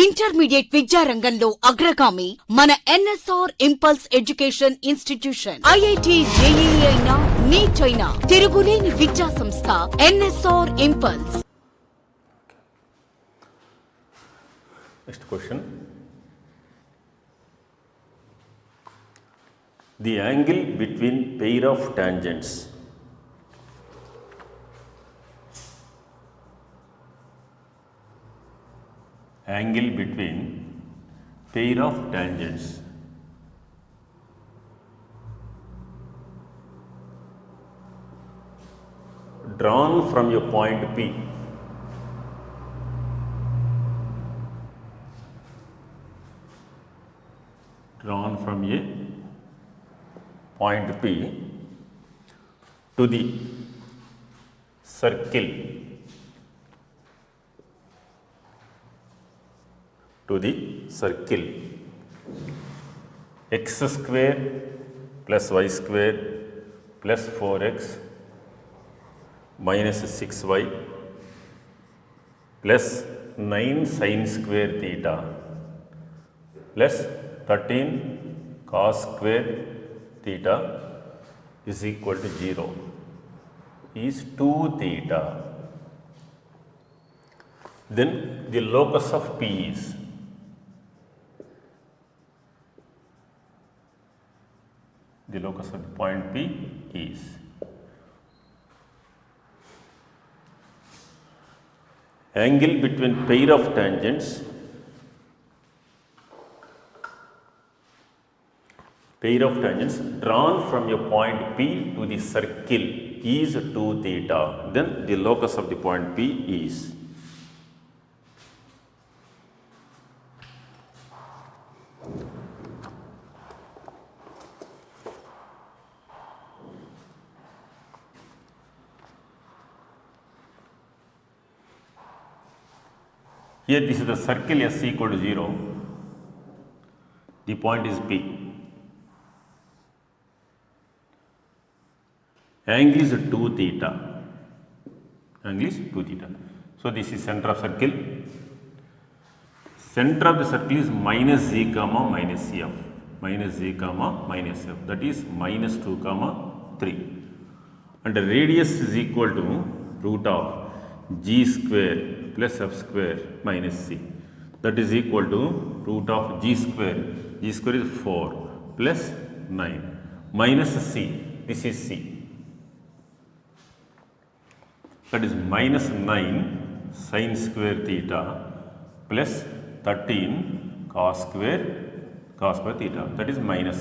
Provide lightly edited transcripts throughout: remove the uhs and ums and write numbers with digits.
Intermediate విద్యారంగంలో అగ్రగామి మన NSR impulse education institution. IIT, JEE అయినా, నీట్ అయినా తిరుగులేని విద్యా సంస్థ NSR impulse. Next question. The angle between pair of tangents drawn from a point P to the circle x square plus y square plus 4x minus 6y plus 9 sin square theta plus 13 cos square theta is equal to 0 is 2 theta. Then the locus of P is the locus of the point P is angle between pair of tangents drawn from a point P to the circle is 2 theta. Then the locus of the point P is here. This is the circle S equal to 0. The point is P. Angle is 2 theta. So this is center of circle. Center of the circle is minus z comma minus f. That is minus 2 comma 3. And the radius is equal to root of g square plus f square minus c. That is equal to root of g square. G square is 4 plus 9 minus c. This is c. That is minus 9 sin square theta plus 13 cos square theta. That is minus.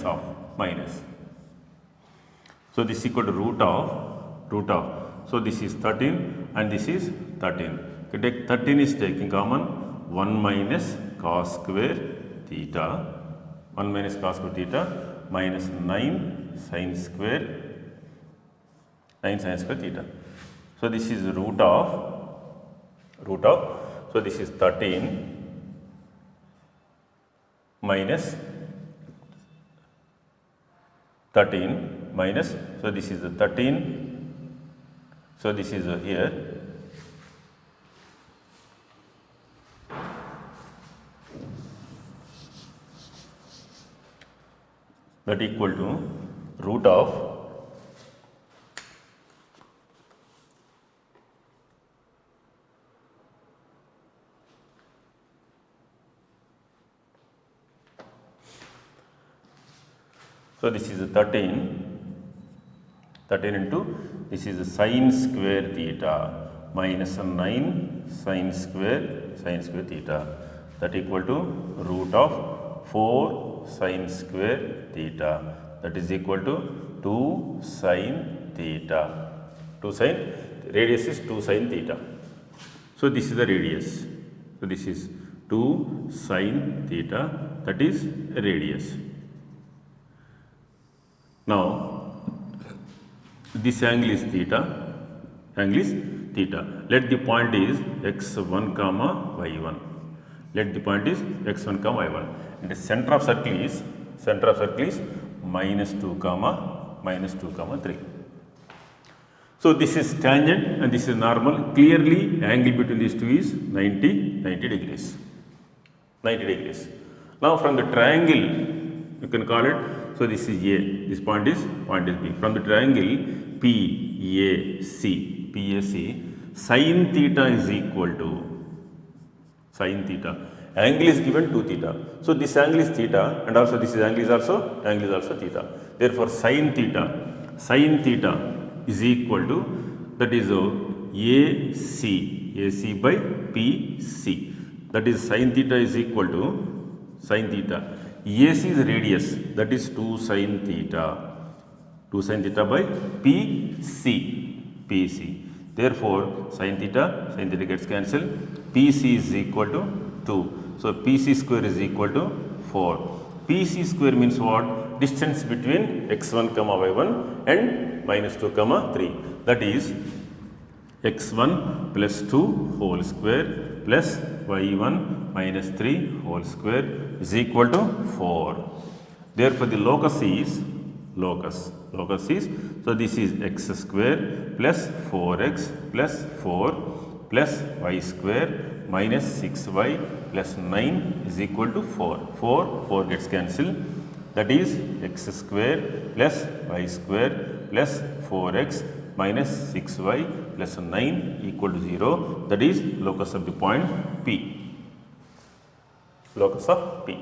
So this is equal to root of. So this is 13 and this is 13. You take 13 is taking common, 1 minus cos square theta minus 9 sin square theta. So this is root of. So this is 13 minus. So this is the 13. So this is here. That equal to root of so this is 13 into this is sin square theta minus 9 sin square theta. That equal to root of 4 sin square theta. That is equal to 2 sin theta. Radius is 2 sin theta. So this is the radius. So this is 2 sin theta. That is radius. Now this angle is theta. Let the point is x1 comma y1. And the center of circle is minus 2 comma 3. So this is tangent and this is normal. Clearly angle between these two is 90 degrees. 90 degrees. Now from the triangle, you can call it, so this is A, this point is B. From the triangle PAC, sin theta is equal to sin theta. Angle is given 2 theta. So this angle is theta, and also this angle is also theta. Therefore sin theta is equal to, that is AC by PC. That is sin theta is equal to sin theta. AC is radius, that is 2 sin theta. 2 sin theta by PC. Therefore sin theta gets cancelled. PC is equal to 2. So PC square is equal to 4. PC square means what? Distance between x1, y1 and -2, 3. That is x1 plus 2 whole square plus y1 minus 3 whole square is equal to 4. Therefore the locus is, so this is x square plus 4x plus 4 plus y square minus 6y plus 9 is equal to 4. 4 gets cancelled. That is x square plus y square plus 4x minus 6y plus 9 equal to 0. That is locus of the point P. Locus of P.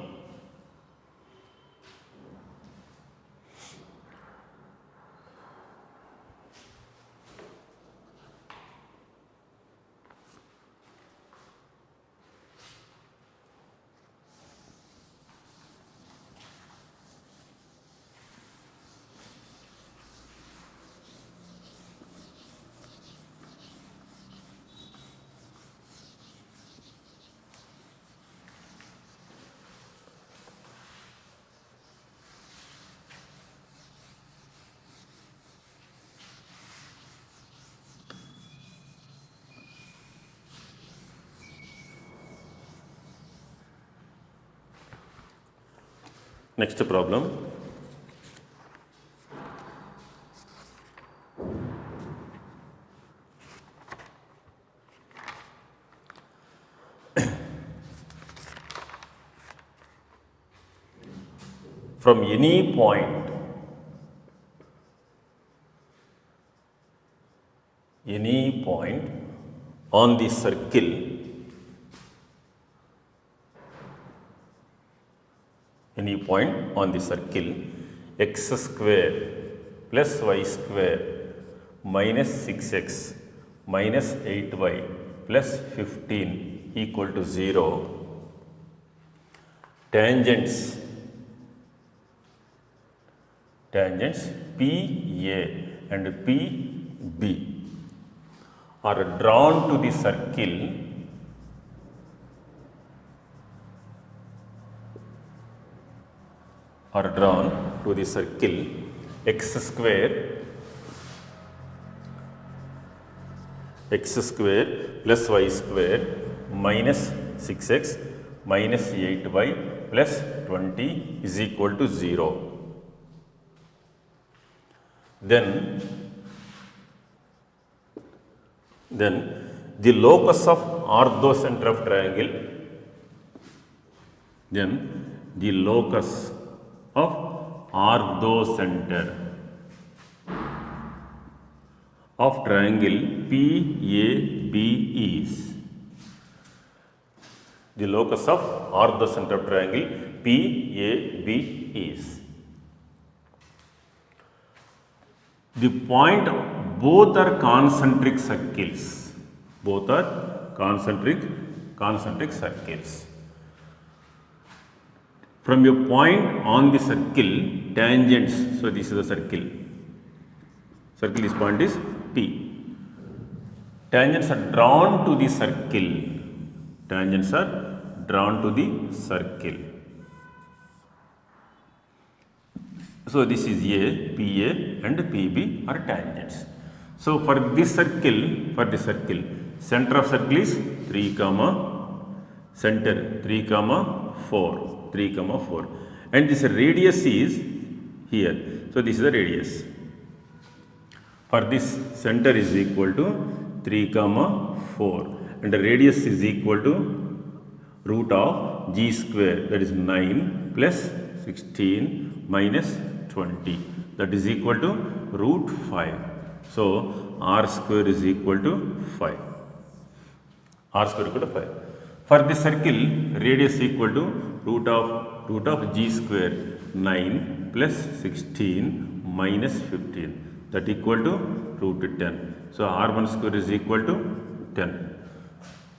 Next problem. From any point on the circle x square plus y square minus 6x minus 8y plus 15 equal to 0, tangents PA and PB are drawn to the circle x square plus y square minus 6x minus 8y plus 20 is equal to 0. Then the locus of orthocenter of triangle, of triangle PAB is, the locus of orthocenter of triangle PAB is the point, both are concentric circles. From a point on the circle, tangents, so this is the circle, this point is P. Tangents are drawn to the circle. So this is A, PA and PB are tangents. So for this circle, center of circle is 3, center 3, 4, and this radius is here. So this is the radius. For this, center is equal to 3, 4 and the radius is equal to root of g square, that is 9 plus 16 minus 20, that is equal to root 5. So r square is equal to 5. R square equal to 5. For the circle, radius equal to root of g square 9 plus 16 minus 15, that equal to root 10. So r1 square is equal to 10.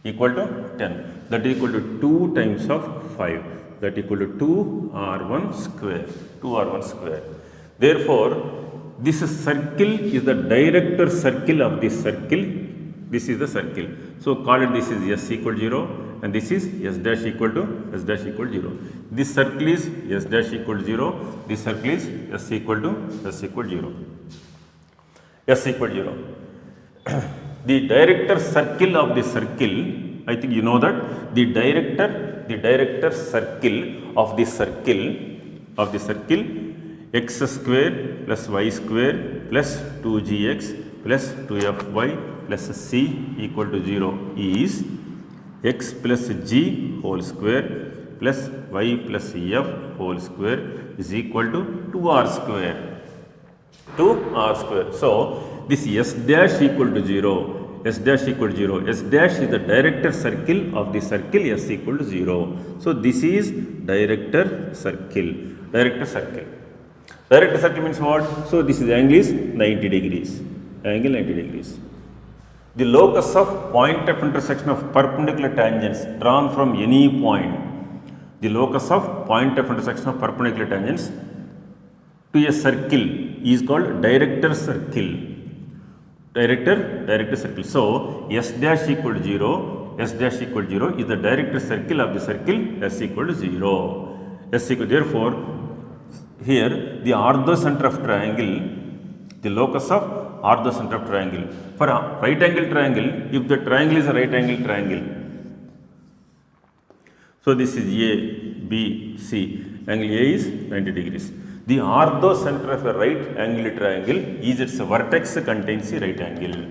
Equal to 10. That equal to 2 times of 5. That equal to 2r1 square. 2r1 square. Therefore, this circle is the director circle of this circle. This is the circle. So call it, this is s equal 0 and this is s dash equal to 0. This circle is s dash equal to 0. This circle is s equal to 0. S equal 0. The director circle of the circle, I think you know that the director circle of the circle x square plus y square plus 2gx plus 2fy plus c equal to 0 is x plus g whole square plus y plus f whole square is equal to 2r square. 2r square. So this s dash equal to 0. S dash equal to 0. S dash is the director circle of the circle s equal to 0. So this is director circle. Director circle. Director circle means what? So this is angle is 90 degrees. Angle 90 degrees. The locus of point of intersection of perpendicular tangents drawn from any point. The locus of point of intersection of perpendicular tangents to a circle is called director circle. Director circle. So s dash equal to 0. S dash equal to 0 is the director circle of the circle s equal to 0. S equal. Therefore, here the orthocenter of triangle, the locus of orthocenter of triangle. For a right angle triangle, if the triangle is a right angle triangle, so this is A, B, C. Angle A is 90 degrees. The orthocenter of a right angle triangle is its vertex contains the right angle.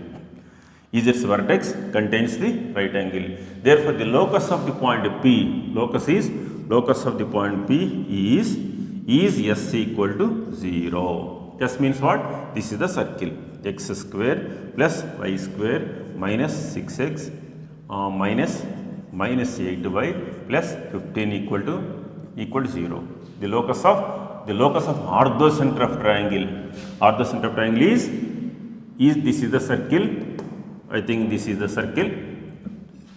Is its vertex contains the right angle. Therefore, the locus of the point P, locus of the point P is s equal to 0. S means what? This is the circle. X square plus y square minus 6x minus 8y plus 15 equal to 0. The locus of orthocenter of triangle. Orthocenter of triangle is this is the circle. I think this is the circle.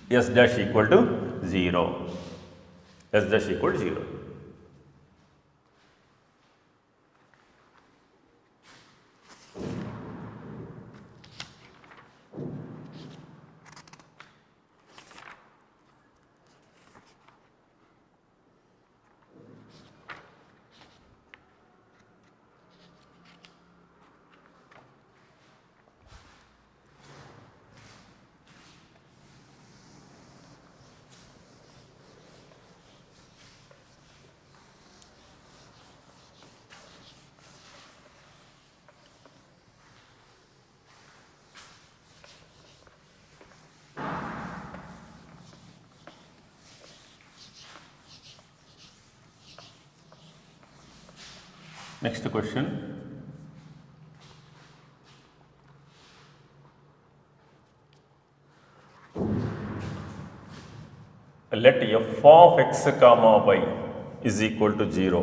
S dash equal to 0. S dash equal to 0. Next question. Let f of x comma y is equal to 0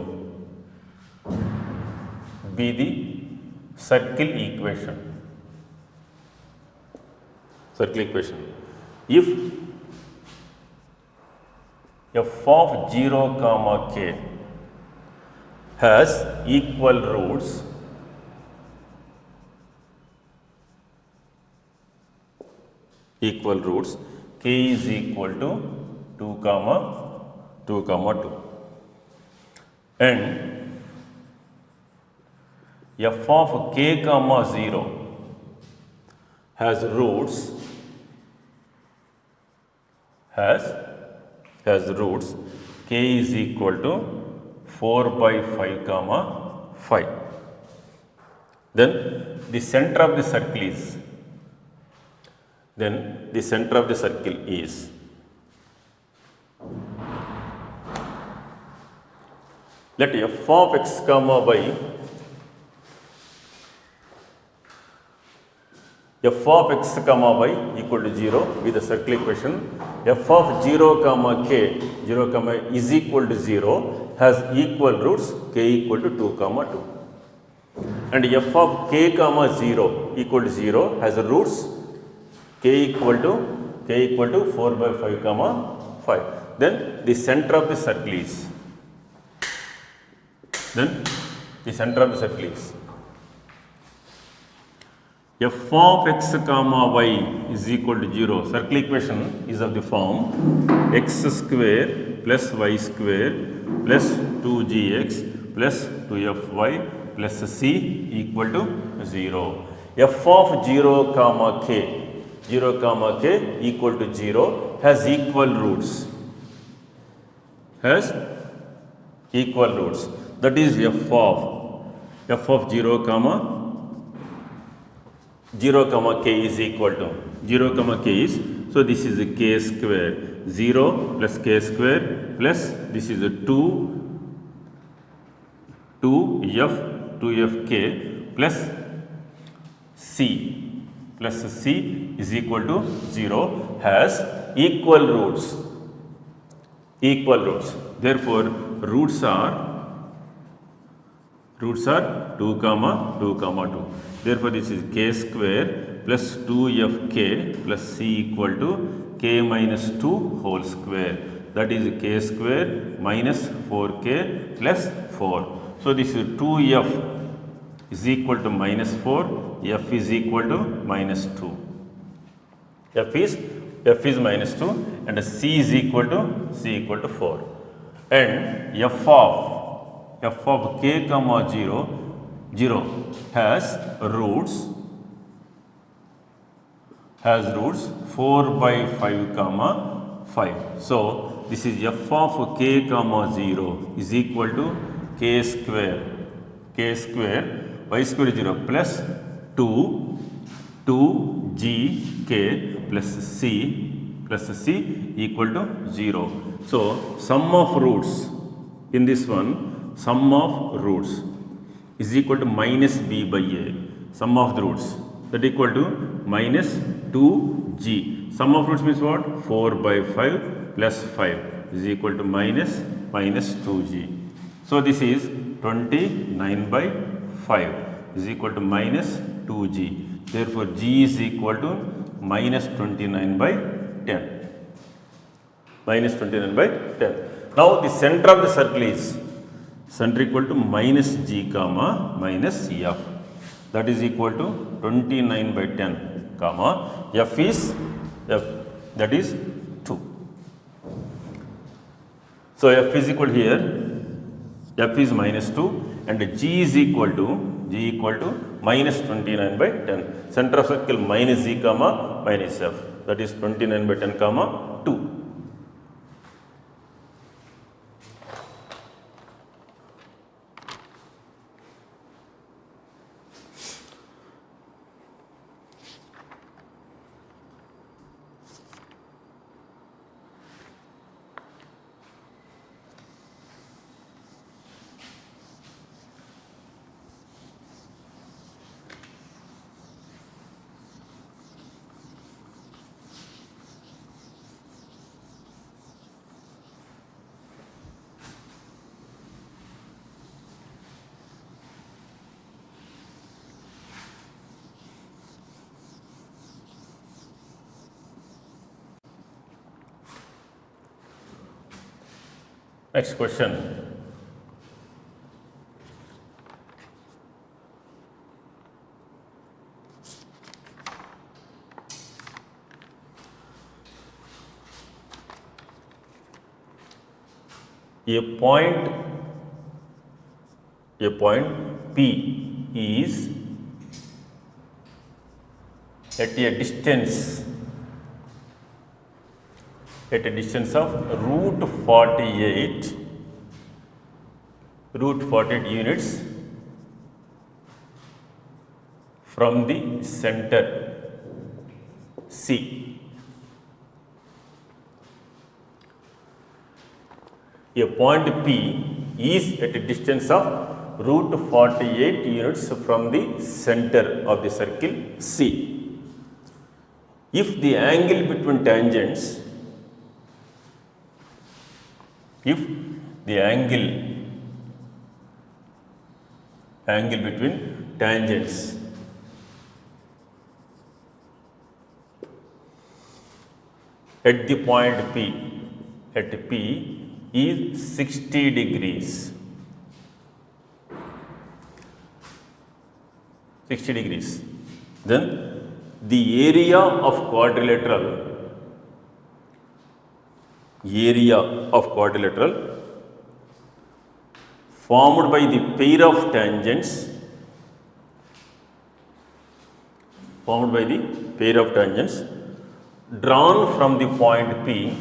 be the circle equation. Circle equation. If f of 0 comma k has equal roots, k is equal to 2 comma 2 and f of k comma 0 has roots k is equal to 4 by 5 comma 5. Then the center of the circle is Let f of x comma y, f of x comma y equal to 0 with the circle equation. F of 0 comma k, 0 comma is equal to 0 has equal roots k equal to 2 comma 2. And f of k comma 0 equal to 0 has roots k equal to 4 by 5 comma 5. Then the center of the circle is, f of x comma y is equal to 0. Circle equation is of the form x square plus y square plus 2gx plus 2fy plus c equal to 0. F of 0 comma k equal to 0 has equal roots. That is f of 0 comma k is equal to 0 comma k is, so this is a k square, 0 plus k square plus this is a 2fk plus c is equal to 0 has equal roots. Therefore, roots are 2 comma 2 comma 2. Therefore, this is k square plus 2fk plus c equal to k minus 2 whole square. That is k square minus 4k plus 4. So, this is 2f is equal to minus 4, f is equal to minus 2. F is minus 2 and c is equal to 4. And f of k comma 0 has roots 4 by 5 comma 5. So, this is f of k comma 0 is equal to k square y square is 0 plus 2gk plus c equal to 0. So, sum of roots in this one, sum of roots is equal to minus b by a. Sum of the roots that equal to minus 2g. Sum of roots means what? 4 by 5 plus 5 is equal to minus 2g. So, this is 29 by 5 is equal to minus 2g. Therefore, g is equal to minus 29 by 10. Minus 29 by 10. Now, the center of the circle is center equal to minus g comma minus f. That is equal to 29 by 10 comma f is that is 2. So, f is equal here, f is minus 2 and g is equal to minus 29 by 10. Center of circle minus g comma minus f, that is 29 by 10 comma 2. Next question. A point P is at a distance of root 48 units from the center C. A point P is at a distance of root 48 units from the center of the circle C. If the angle between tangents, if the angle between tangents at the point P, is 60 degrees. 60 degrees. Then the area of quadrilateral formed by the pair of tangents drawn from the point P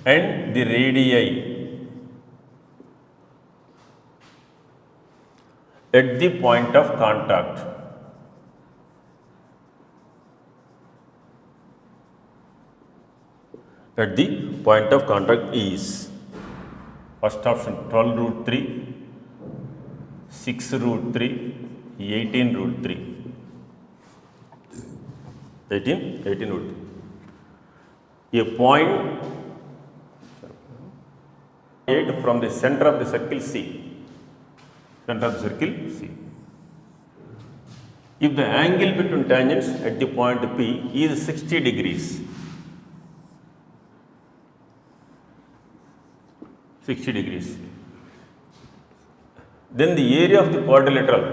and the radii at the point of contact. At the point of contact is first option 12 root 3, 6 root 3, 18 root 3. 18 root 3. A point 8 from the center of the circle C. If the angle between tangents at the point P is 60 degrees, then the area of the quadrilateral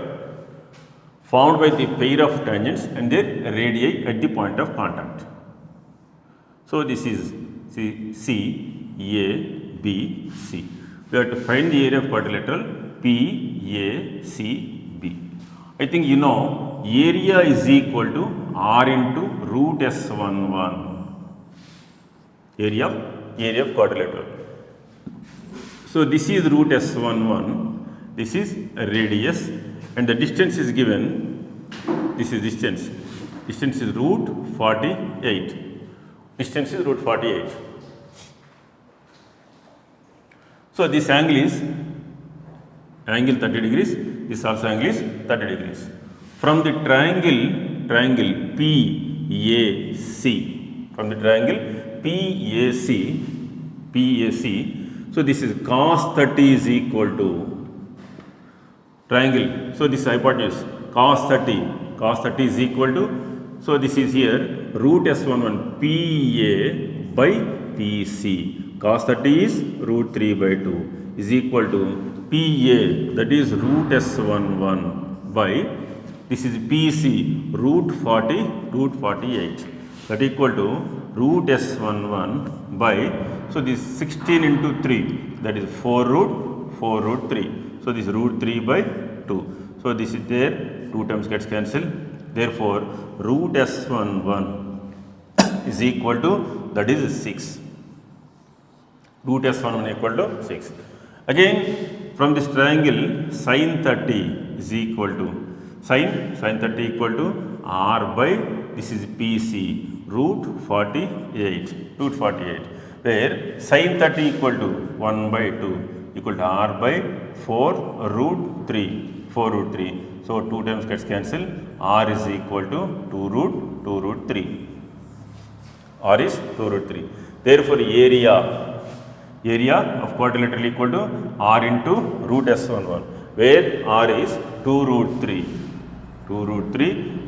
formed by the pair of tangents and their radii at the point of contact. So this is C, A, B, C. We have to find the area of quadrilateral P, A, C, B. I think you know area is equal to R into root S11. Area of quadrilateral. So this is root S11, this is a radius, and the distance is given, this is distance is root 48. So this angle is 30 degrees, this also angle is 30 degrees. From the triangle PAC, so this is cos 30 is equal to triangle. So this hypotenuse cos 30 is equal to, so this is here root S11 PA by PC. Cos 30 is root 3 by 2 is equal to PA, that is root S11 by, this is PC root 48, that equal to root S11 by, so this 16 into 3, that is 4 root 3. So this is root 3 by 2. So this is there, 2 terms gets cancelled. Therefore, root S11 is equal to, that is 6. Root S11 equal to 6. Again, from this triangle, sin 30 is equal to, sin 30 equal to R by, this is PC, root 48, where sin 30 equal to 1 by 2 equal to R by 4 root 3. So 2 times gets cancelled. R is equal to 2 root 3. R is 2 root 3. Therefore, area of quadrilateral equal to R into root S11, where R is 2 root 3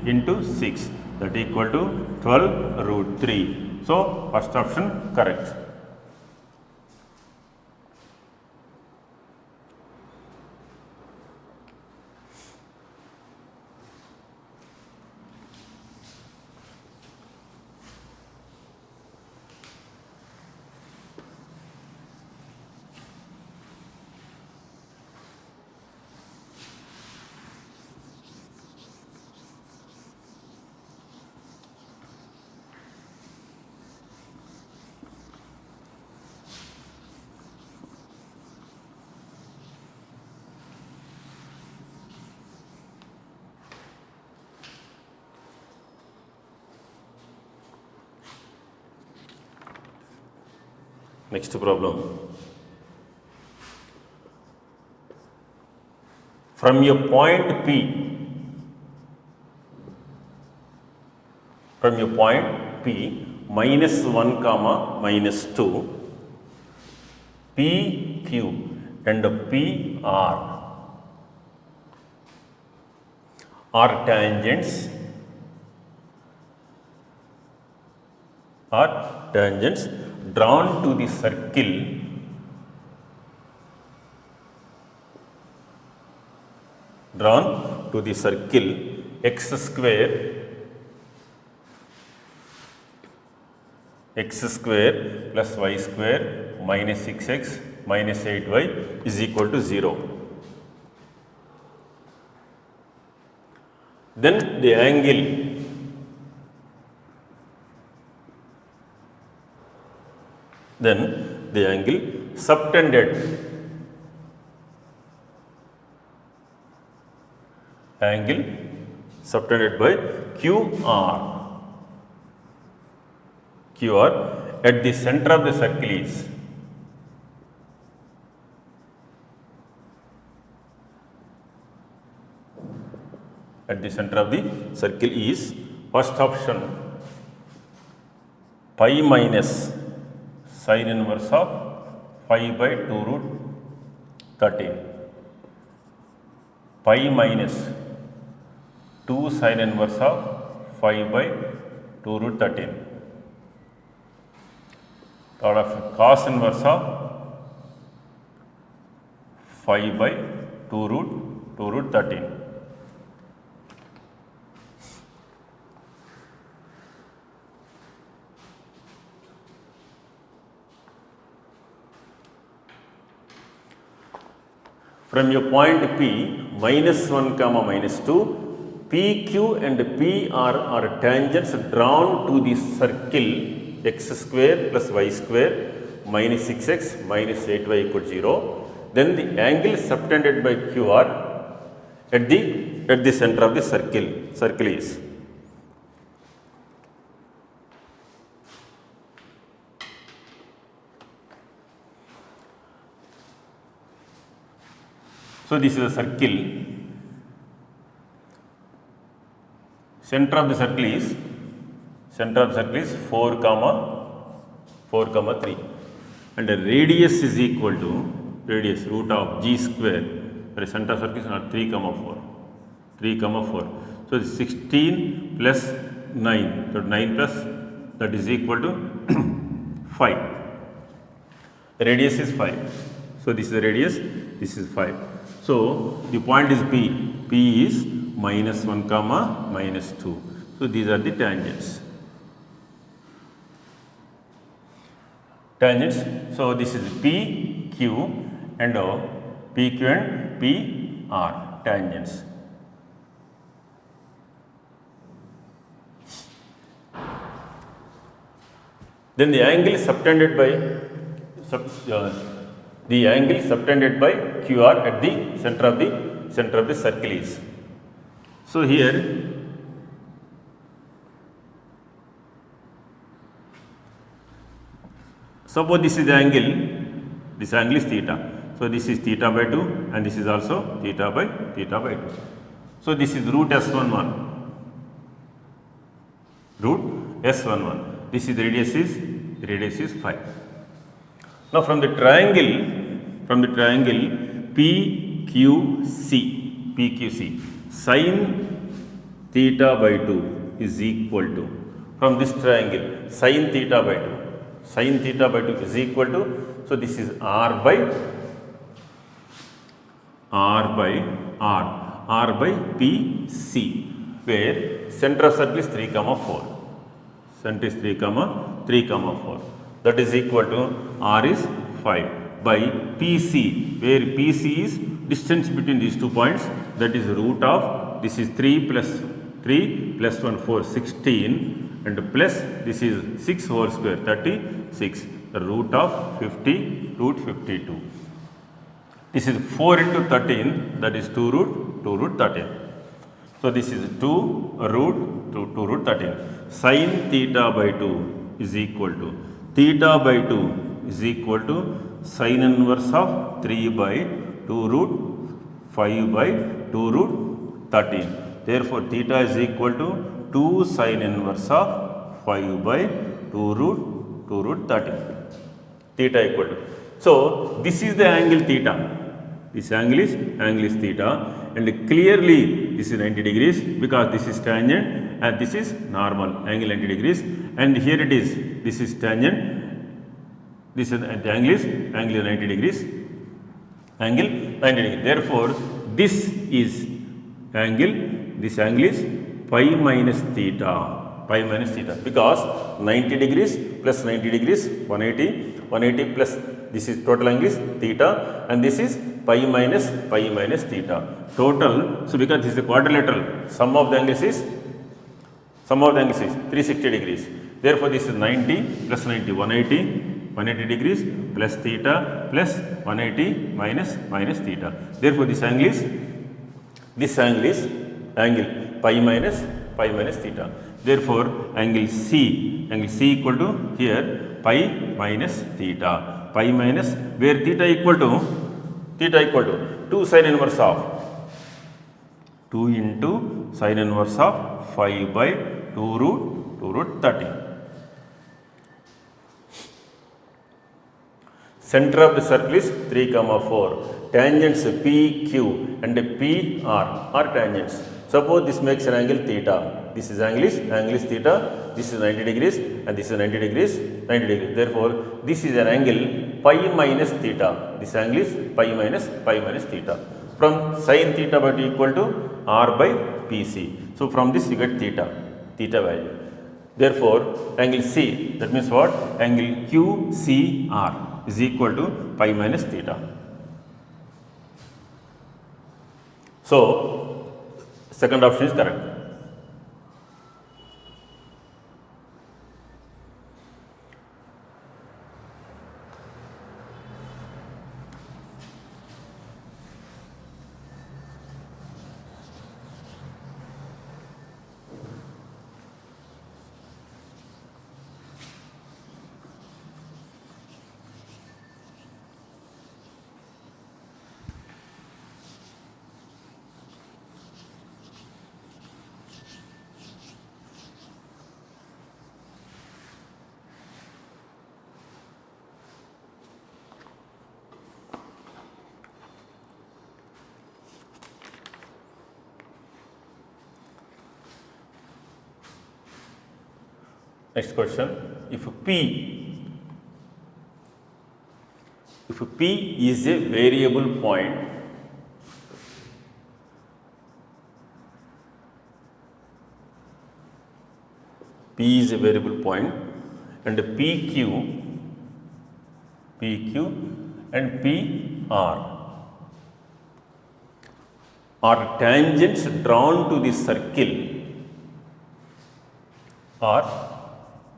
into 6, that equal to 12 root 3. So first option correct. Next problem. From a point P, minus 1 comma minus 2, PQ and PR are tangents drawn to the circle x square plus y square minus 6x minus 8y is equal to 0. Then the angle subtended by QR at the center of the circle is first option pi minus sin inverse of 5 by 2 root 13, pi minus 2 sin inverse of 5 by 2 root 13, third option cos inverse of 5 by 2 root 13. From a point P, minus 1 comma minus 2, PQ and PR are tangents drawn to the circle x square plus y square minus 6x minus 8y equal to 0. Then the angle subtended by QR at the center of the circle is so this is a circle. Center of the circle is 4 comma 3, and the radius is equal to root of g square. The center of circle is not 3 comma 4. So 16 plus 9, so 9 plus that is equal to 5. The radius is 5. So this is the radius. This is 5. So the point is P. P is minus 1 comma minus 2. So these are the tangents. So this is PQ and PR tangents. Then the angle subtended by QR at the center of the circle is. So here suppose this is the angle, this angle is theta. So this is theta by 2 and this is also theta by 2. So this is root S11. This is the radius is 5. Now from the triangle PQC, sin theta by 2 is equal to, from this triangle sin theta by 2 is equal to, so this is R by PC, where center of circle is 3 comma 4. Center is 3 comma 4. That is equal to R is 5 by PC, where PC is distance between these 2 points, that is root of, this is 3 plus 1 4, 16, and plus this is 6 whole square 36, the root of 52. This is 4 into 13, that is 2 root 13. So this is 2 root 13. Sin theta by 2 is equal to theta by 2 is equal to sin inverse of 3 by 2 root 5 by 2 root 13. Therefore, theta is equal to 2 sin inverse of 5 by 2 root 13. Theta equal to. So, this is the angle theta. This angle is theta, and clearly this is 90 degrees because this is tangent and this is normal angle 90 degrees, and here it is, this is tangent, this is the angle is 90 degrees, angle 90 degrees. Therefore, this angle is pi minus theta because 90 degrees plus 90 degrees 180 plus this is total angle is theta, and this is pi minus theta total. So, because this is a quadrilateral, sum of the angles is 360 degrees. Therefore, this is 90 plus 90 180 degrees plus theta plus 180 minus theta. Therefore, this angle is angle pi minus theta. Therefore, angle C equal to here pi minus theta. Pi minus where theta equal to 2 sin inverse of 2 into sin inverse of 5 by 2 root 13. Center of the circle is 3, 4. Tangents P, Q and P are tangents. Suppose this makes an angle theta. This is angle is theta. This is 90 degrees and this is 90 degrees. Therefore, this is an angle pi minus theta. This angle is pi minus theta. From sin theta by equal to r by PC. So, from this you get theta value. Therefore, angle C, that means what? Angle QCR is equal to pi minus theta. So, second option is correct. Next question, if P is a variable point, P is a variable point and PQ and PR are tangents drawn to the circle,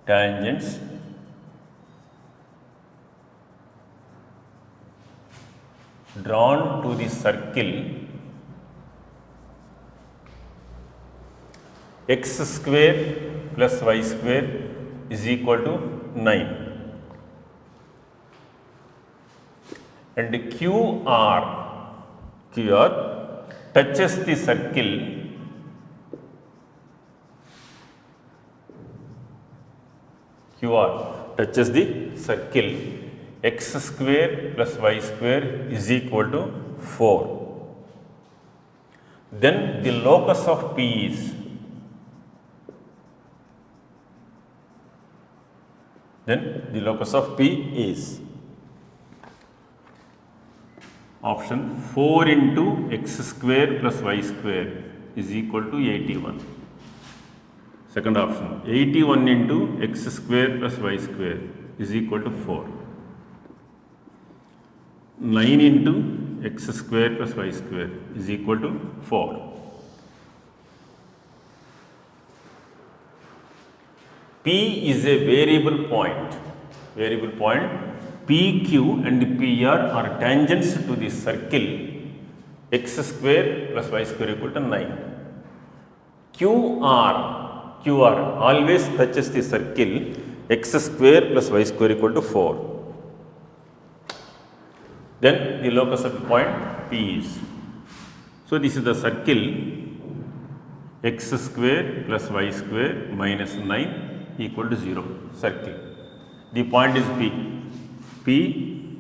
tangents drawn to the circle x square plus y square is equal to 9, and QR touches the circle x square plus y square is equal to 4. Then the locus of P is option 4 into x square plus y square is equal to 81. Second option, 81 into x square plus y square is equal to 4. 9 into x square plus y square is equal to 4. P is a variable point. PQ and PR are tangents to the circle x square plus y square equal to 9. QR always touches the circle x square plus y square equal to 4. then the locus of the point P is. So this is the circle x square plus y square minus 9 equal to 0 circle. The point is P,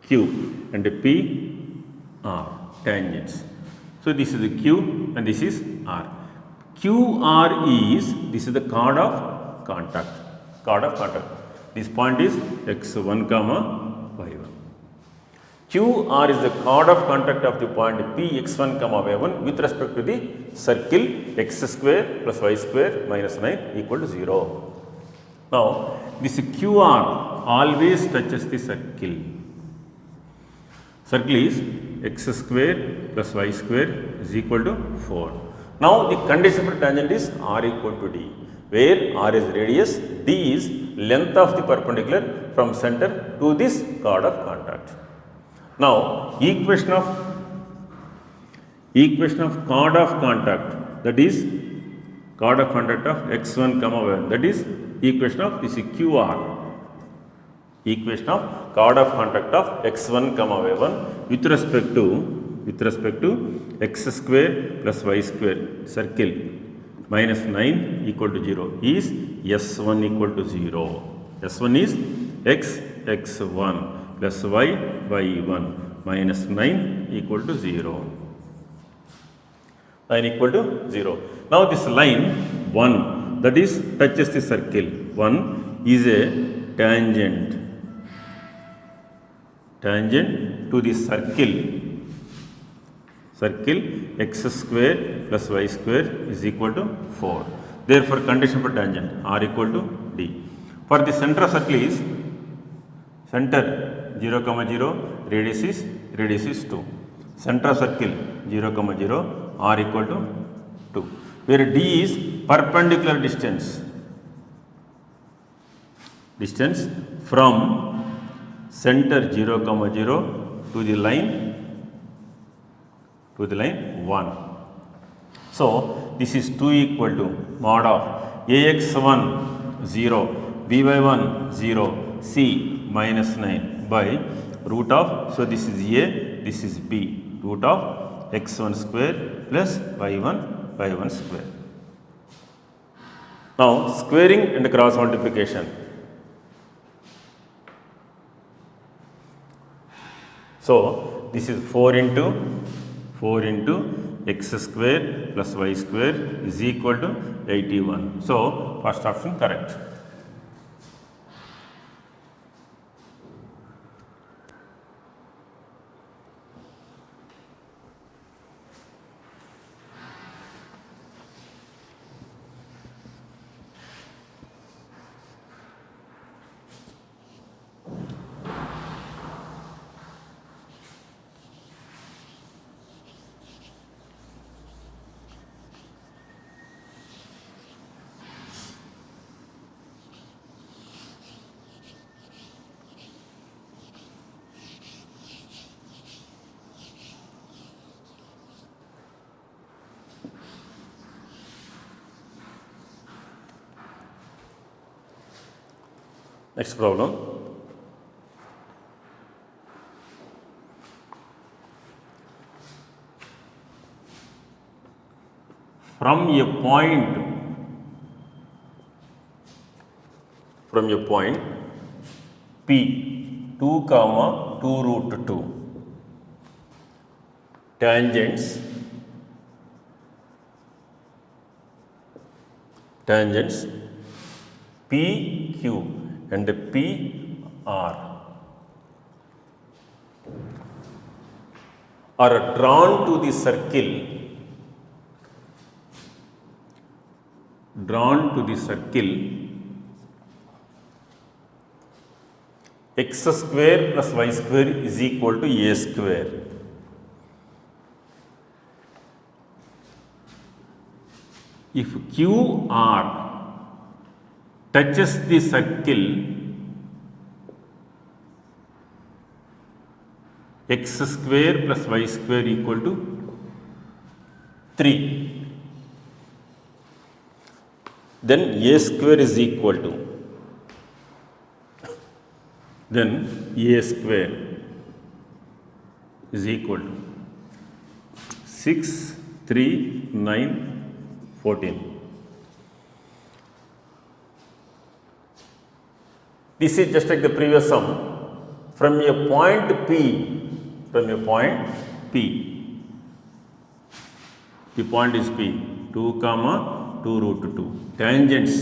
Q and P, R tangents. So this is the Q and this is R. QR is, this is the chord of contact. This point is x1 comma y1. QR is the chord of contact of the point P x1 comma y1 with respect to the circle x square plus y square minus 9 equal to 0. Now this QR always touches the circle. Circle is x square plus y square is equal to 4. Now the condition for tangent is r equal to d, where r is radius, d is length of the perpendicular from center to this chord of contact. Now equation of chord of contact, that is chord of contact of x1 comma y1, that is equation of this QR. Equation of chord of contact of x1 comma y1 with respect to x square plus y square circle minus 9 equal to 0 is s1 equal to 0. S1 is x1 plus y1 minus 9 equal to 0. 9 equal to 0. Now this line 1, that is touches the circle, 1 is a tangent to the circle x square plus y square is equal to 4. Therefore condition for tangent r equal to d. For the center of circle is center 0 comma 0, radius is 2. Center of circle 0 comma 0, r equal to 2, where d is perpendicular distance from center 0 comma 0 to the line 1. So this is 2 equal to mod of ax1 0, by1 0, c minus 9 by root of, so this is a, this is b, root of x1 square plus y1 square. Now squaring and cross multiplication. So this is 4 into x square plus y square is equal to 81. So first option correct. Next problem. From a point P 2 comma 2 root 2, tangents PQ and PR are drawn to the circle x square plus y square is equal to a square. If QR touches the circle x square plus y square equal to 3, then a square is equal to, then a square is equal to 6, 3, 9, 14. This is just like the previous sum. From a point P, the point is P, 2 comma 2 root 2. Tangents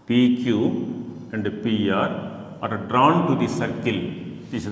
PQ and PR are drawn to the circle